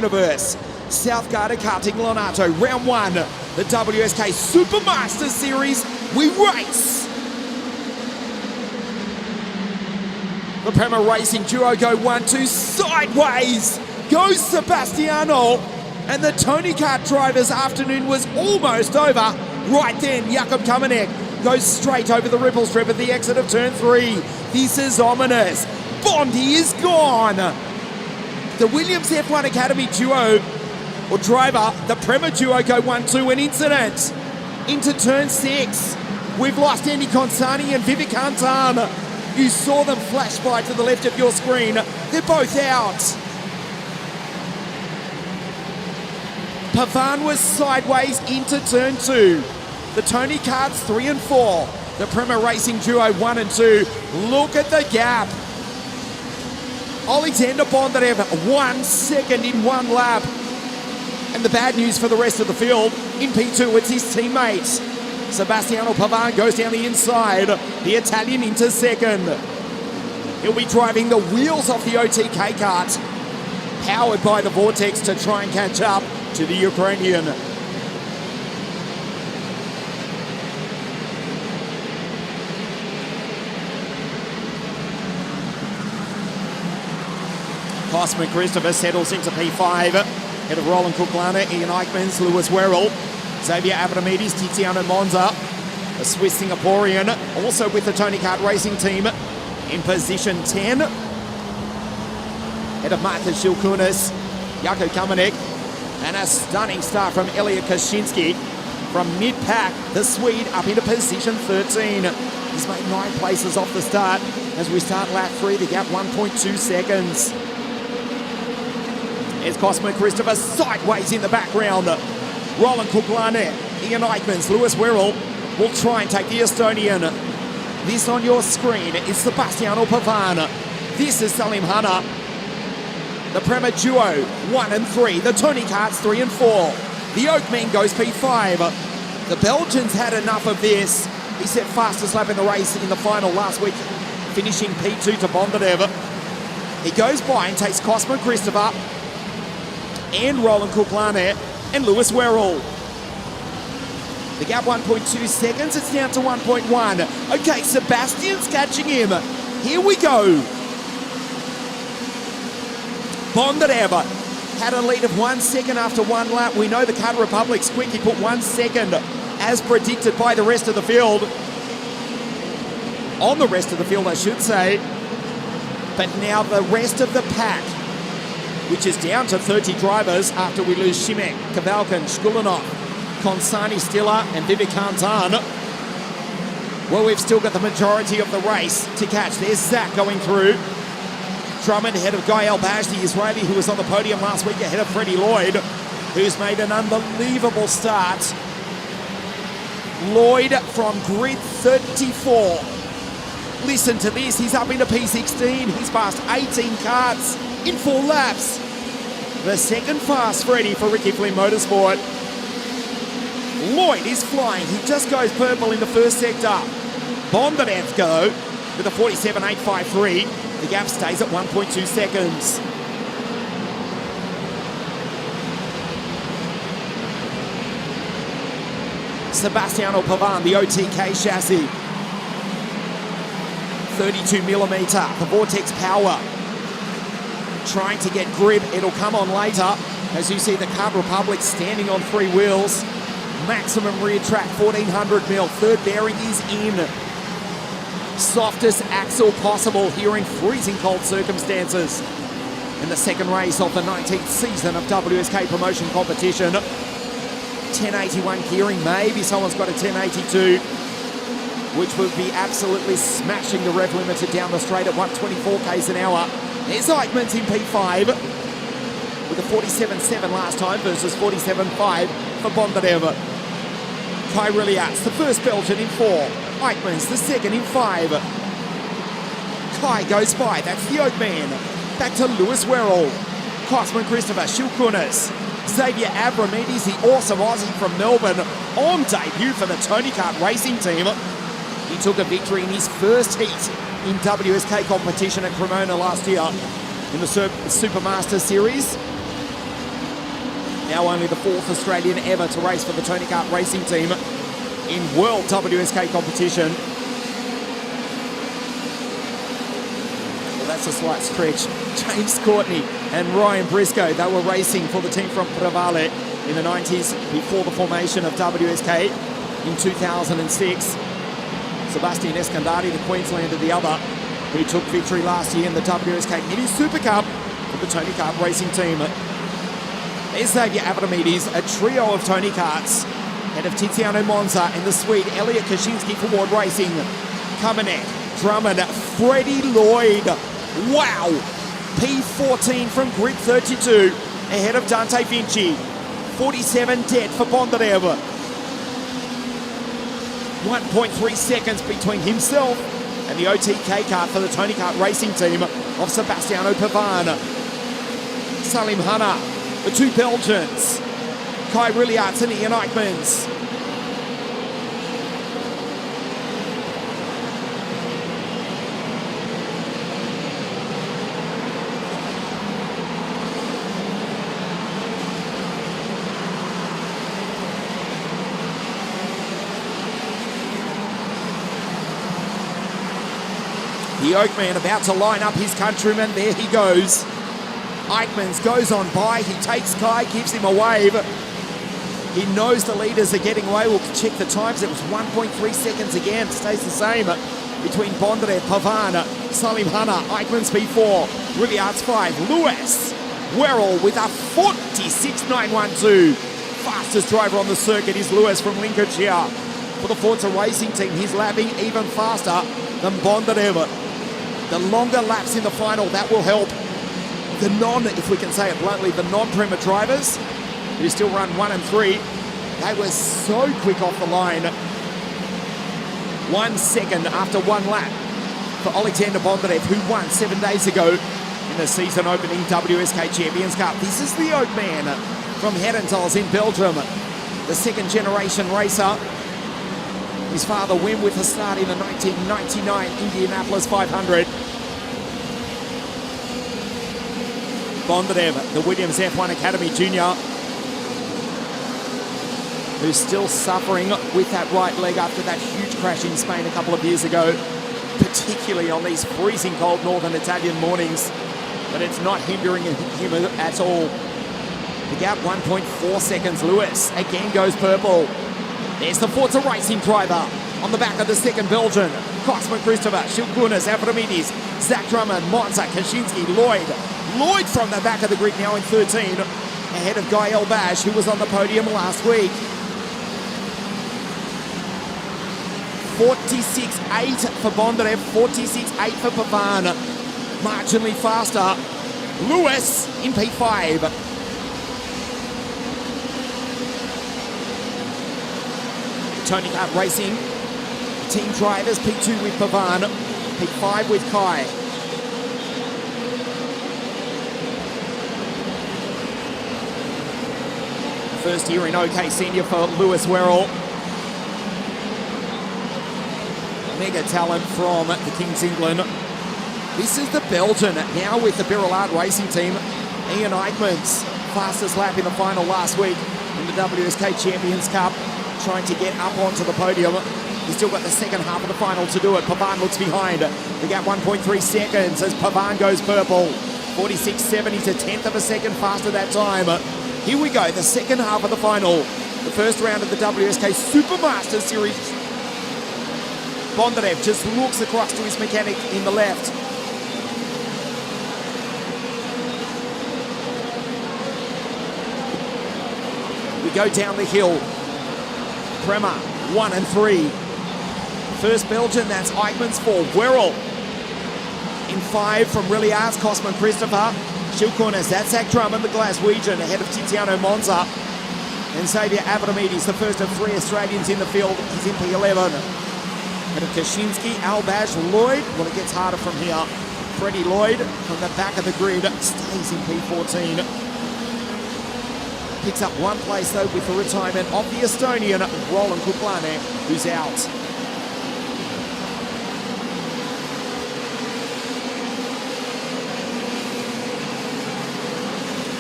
Universe. South Garda Karting Lonato, round one, the WSK Supermaster Series. We race. The Prema Racing duo go 1-2 sideways. Goes Sebastiano. And the Tony Kart driver's afternoon was almost over. Right then, Jakob Kamenek goes straight over the ripple strip at the exit of turn 3. This is ominous. Bondi is gone. The Williams F1 Academy duo, or driver, the Prema duo go 1-2, an incident. Into turn 6. We've lost Andy Consani and Vivek Antan. You saw them flash by to the left of your screen. They're both out. Pavan was sideways into turn 2. The Tony Karts 3 and 4. The Prema Racing duo 1 and 2. Look at the gap. Alexander Bondarev 1 second in 1 lap. And the bad news for the rest of the field, in P2 it's his teammates. Sebastiano Pavan goes down the inside. The Italian into second. He'll be driving the wheels off the OTK kart, powered by the Vortex to try and catch up to the Ukrainian. Cosmic Christopher settles into P5. Head of Roland Kuklana, Ian Eichmans, Lewis Werrell, Xavier Abramidis, Tiziano Monza, a Swiss Singaporean, also with the Tony Kart Racing team in position 10. Head of Marcus Shilkunis, Jakob Kamenek, and a stunning start from Elliot Kaczynski from mid-pack, the Swede up into position 13. He's made 9 places off the start. As we start lap 3, the gap 1.2 seconds. There's Cosmic Christopher sideways in the background. Roland Kuklane, Ian Eichmans, Lewis Werrell will try and take the Estonian. This on your screen is Sebastiano Pavan. This is Salim Hanna. The Prema duo 1 and 3. The Tony Karts 3 and 4. The Oakman goes P5. The Belgians had enough of this. He set fastest lap in the race in the final last week, finishing P2 to Bondarev. He goes by and takes Cosmic Christopher and Roland Kuklane and Lewis Werrell. The gap 1.2 seconds, it's down to 1.1. Okay, Sebastian's catching him. Here we go. Bondarev had a lead of 1 second after 1 lap. We know the Kart Republic's quick. He put 1 second as predicted by the rest of the field. On the rest of the field, I should say. But now the rest of the pack, which is down to 30 drivers after we lose Shimek, Kavalkin, Shkulinov, Consani, Stiller, and Vivek Antan. Well, we've still got the majority of the race to catch. There's Zach going through. Drummond ahead of Guy El-Baj, the Israeli who was on the podium last week, ahead of Freddie Lloyd, who's made an unbelievable start. Lloyd from grid 34. Listen to this, he's up into P16. He's passed 18 karts in 4 laps. The second fast Freddie for Ricky Flynn Motorsport. Lloyd is flying. He just goes purple in the first sector. Bondarev go with a 47.853. The gap stays at 1.2 seconds. Sebastiano Pavan, the OTK chassis. 32mm, the Vortex power. Trying to get grip, it'll come on later. As you see the Kart Republic standing on 3 wheels. Maximum rear track, 1400mm. Third bearing is in. Softest axle possible here in freezing cold circumstances. In the second race of the 19th season of WSK promotion competition. 1081 gearing, maybe someone's got a 1082, which would be absolutely smashing the rev limiter down the straight at 124 k's an hour. There's Eichmans in P5 with a 47.7 last time versus 47.5 for Bondarev. Kai Rilliats, the first Belgian in 4. Eichmans, the second in 5. Kai goes by, that's the Oakman. Back to Lewis Werrell. Cosmin Christopher, Shilkunis. Xavier Abramidis, the awesome Aussie from Melbourne, on debut for the Tony Kart Racing team. He took a victory in his first heat in WSK competition at Cremona last year in the Supermaster Series. Now only the 4th Australian ever to race for the Tony Kart racing team in World WSK competition. Well, that's a slight stretch. James Courtney and Ryan Briscoe, they were racing for the team from Prevale in the 90s before the formation of WSK in 2006. Sebastian Escandari, the Queenslander, the other, who took victory last year in the WSK Mini Super Cup for the Tony Kart racing team. There's Xavier Avramidis, a trio of Tony Karts, head of Tiziano Monza and the Swede Elliot Kaczynski for Ward Racing. Kamenek, Drummond, Freddie Lloyd. Wow! P14 from grid 32, ahead of Dante Vinci. 47 dead for Bondarev. 1.3 seconds between himself and the OTK kart for the Tony Kart racing team of Sebastiano Pavan. Salim Hanna, the two Belgians, Kai Rilliards and Ian Eichmans. The Oakman about to line up his countryman. There he goes. Eichmans goes on by. He takes Kai, gives him a wave. He knows the leaders are getting away. We'll check the times. It was 1.3 seconds again. Stays the same between Bondarev, Pavan, Salim Hanna, Eichmans P4, Rilliards 5, Lewis Werrell with a 46.912. Fastest driver on the circuit is Lewis from Lincolnshire. For the Forza Racing team, he's lapping even faster than Bondarev. The longer laps in the final, that will help the if we can say it bluntly, the non-Prema drivers who still run 1 and 3. They were so quick off the line. 1 second after one lap for Alexander Bondarev, who won 7 days ago in the season opening WSK Champions Cup. This is the Oakman from Herentals in Belgium, the second generation racer. His father went with a start in the 1999 Indianapolis 500. Bondarev, the Williams F1 Academy Junior, who's still suffering with that right leg after that huge crash in Spain a couple of years ago, particularly on these freezing cold northern Italian mornings. But it's not hindering him at all. The gap 1.4 seconds. Lewis again goes purple. There's the Forza Racing driver on the back of the second Belgian. Cosman Christopher, Shilkunas, Avramidis, Zach Drummond, Monza, Kaczynski, Lloyd. Lloyd from the back of the grid now in 13, ahead of Guy Elbaz, who was on the podium last week. 46.8 for Bondarev, 46.8 for Pavan. Marginally faster. Lewis in P5. Tony Kart Racing team drivers, P2 with Pavan, P5 with Kai. First year in OK Senior for Lewis Werrell. Mega talent from the Kings England. This is the Belgian now with the Birillard Racing team. Ian Eichmans, fastest lap in the final last week in the WSK Champions Cup, trying to get up onto the podium. He's still got the second half of the final to do it. Pavan looks behind. The gap 1.3 seconds as Pavan goes purple. 46.7, he's a tenth of a second faster that time. Here we go, the second half of the final. The first round of the WSK Supermaster Series. Bondarev just looks across to his mechanic in the left. We go down the hill. Prema, 1 and 3. First Belgian, that's Eichmans for Werrell. In 5 from Rilliards, Cosman Christopher. Shilkunas, that's Zach Drummond, the Glaswegian, ahead of Tiziano Monza. And Xavier Avramidis, the first of 3 Australians in the field. He's in P11. Ahead of Kaczynski, Elbaz, Lloyd. Well, it gets harder from here. Freddie Lloyd from the back of the grid stays in P14. Picks up 1 place though with the retirement of the Estonian Roland Kuplane, who's out.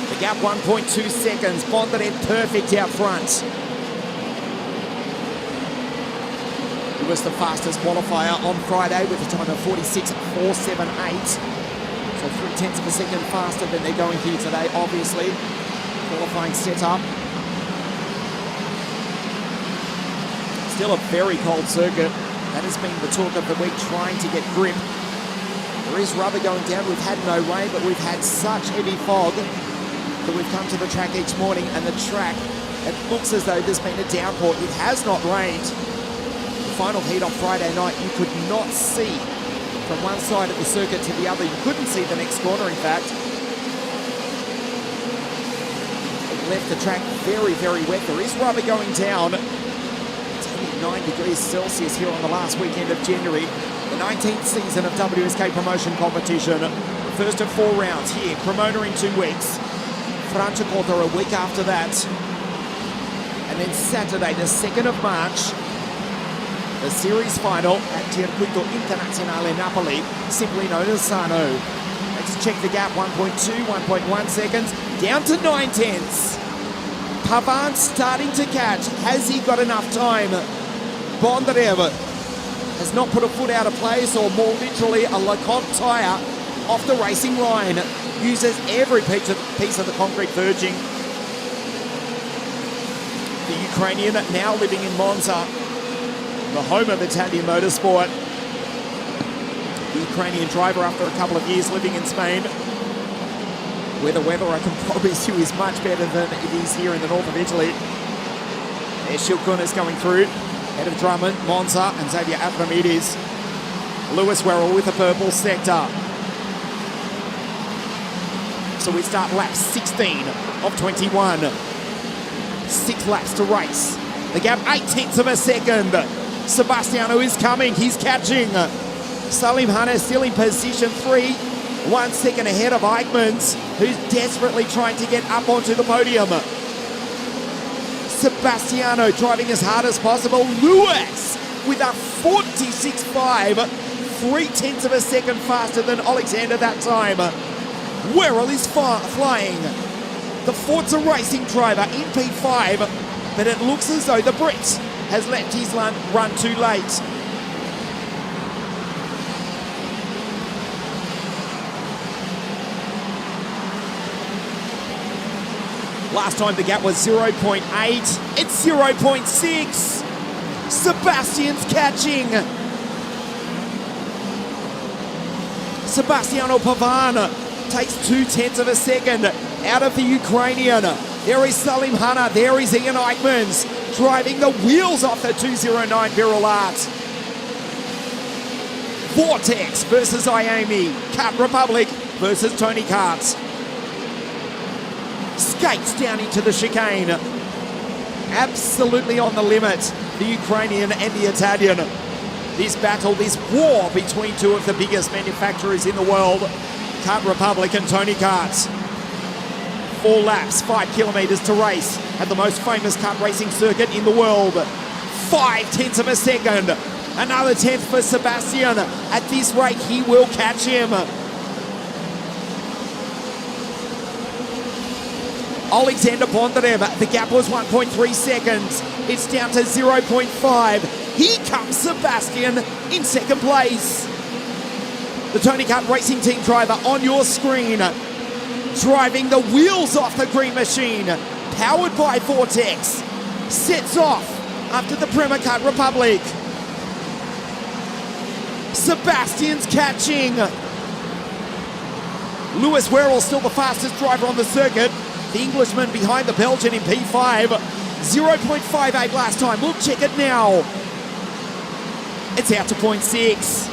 The Gap 1.2 seconds. Bondarev perfect out front. He was the fastest qualifier on Friday with a time of 46.478. So 0.3 of a second faster than they're going here today, obviously. Qualifying setup. Still a very cold circuit. That has been the talk of the week, trying to get grip. There is rubber going down. We've had no rain, but we've had such heavy fog that we've come to the track each morning, and the track, it looks as though there's been a downpour. It has not rained. The final heat on Friday night, you could not see from one side of the circuit to the other. You couldn't see the next corner, in fact. It left the track very, very wet. There is rubber going down. 9 degrees Celsius here on the last weekend of January. The 19th season of WSK promotion competition. The first of 4 rounds here. Cremona in 2 weeks. Franciacorta a week after that. And then Saturday, the 2nd of March, the series final at Circuito Internazionale Napoli, simply known as Sano. Let's check the gap. 1.2, 1.1 seconds, down to 9/10. Pavan starting to catch. Has he got enough time? Bondarev has not put a foot out of place, or more literally a Leconte tyre off the racing line. Uses every piece of the concrete verging. The Ukrainian now living in Monza, the home of Italian motorsport. The Ukrainian driver, after a couple of years living in Spain, where the weather, I can promise you, is much better than it is here in the north of Italy. There's Shilkun is going through. Head of Drummond, Monza, and Xavier Abramides. Lewis Werrell with the purple sector. So we start lap 16 of 21. 6 laps to race. The gap 0.8 of a second. Sebastiano is coming, he's catching. Salim Hanna still in position 3. 1 second ahead of Eichmanns, who's desperately trying to get up onto the podium. Sebastiano driving as hard as possible. Lewis with a 46.5, 0.3 of a second faster than Alexander that time. Werrell is flying. The Forza Racing driver in P5, but it looks as though the Brit has left his run too late. Last time the gap was 0.8. It's 0.6. Sebastian's catching. Sebastiano Pavan takes 0.2 of a second out of the Ukrainian. There is Salim Hanna. There is Ian Eichmanns driving the wheels off the 209 Virulat. Vortex versus Iami. Kart Republic versus Tony Kart. Skates down into the chicane. Absolutely on the limit, the Ukrainian and the Italian. This battle, this war between two of the biggest manufacturers in the world, Kart Republic and Tony Kart. 4 laps, 5 kilometers to race at the most famous kart racing circuit in the world. 0.5 of a second. Another 10th for Sebastian. At this rate, he will catch him. Alexander Bondarev, the gap was 1.3 seconds. It's down to 0.5. Here comes Sebastian in 2nd place. The Tony Kart Racing Team driver on your screen, driving the wheels off the green machine, powered by Vortex, sets off after the Prema Kart Republic. Sebastian's catching. Lewis Werrell still the fastest driver on the circuit. The Englishman behind the Belgian in P5. 0.58 last time. We'll check it now. It's out to 0.6.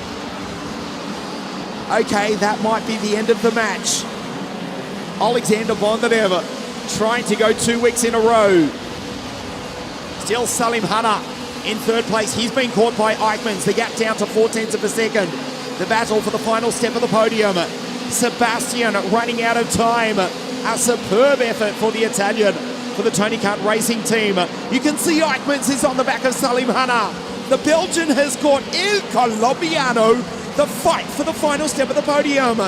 Okay, that might be the end of the match. Alexander Bondarev trying to go 2 weeks in a row. Still Salim Hanna in 3rd place. He's been caught by Eichmanns. The gap down to 0.4 of a second. The battle for the final step of the podium. Sebastian running out of time. A superb effort for the Italian, for the Tony Kart Racing Team. You can see Eichmanns is on the back of Salim Hanna. The Belgian has caught El Colombiano. The fight for the final step of the podium.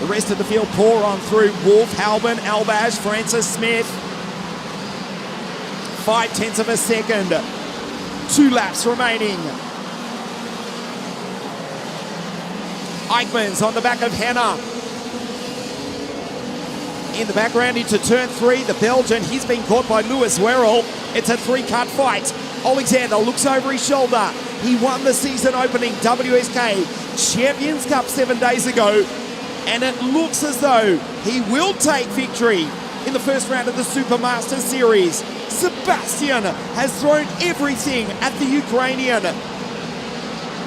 The rest of the field pour on through. Wolf, Halban, Albaz, Francis Smith. 0.5 of a second. 2 laps remaining. Eichmann's on the back of Henna. In the background into turn 3, the Belgian, he's been caught by Lewis Werrell. It's a 3-cut fight. Alexander looks over his shoulder. He won the season opening WSK Champions Cup 7 days ago, and it looks as though he will take victory in the first round of the Supermaster Series. Sebastian has thrown everything at the Ukrainian.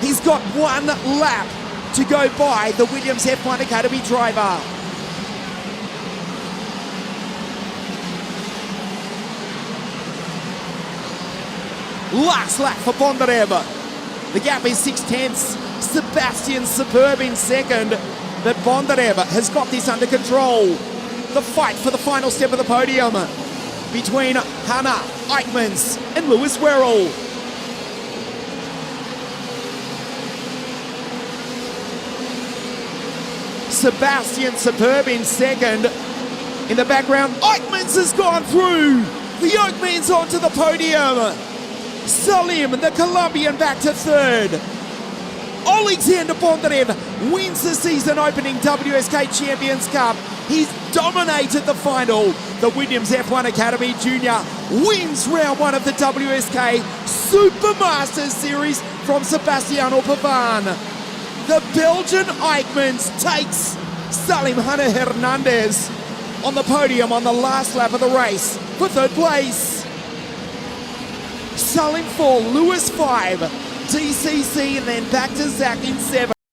He's got 1 lap to go by the Williams F1 Academy driver. Last lap for Bondarev. The gap is 0.6. Sebastian superb in second, but Bondarev has got this under control. The fight for the final step of the podium between Hanna, Eichmanns and Lewis Werrell. Sebastian superb in second. In the background, Eichmanns has gone through. The Oakman's onto the podium. Salim, the Colombian, back to third. Alexander Bondarev wins the season opening WSK Champions Cup. He's dominated the final. The Williams F1 Academy Junior wins round 1 of the WSK Supermasters Series from Sebastiano Pavan. The Belgian Eichmanns takes Salim Hanna Hernandez on the podium on the last lap of the race for third place. Salim 4, Lewis 5, DCC, and then back to Zach in 7.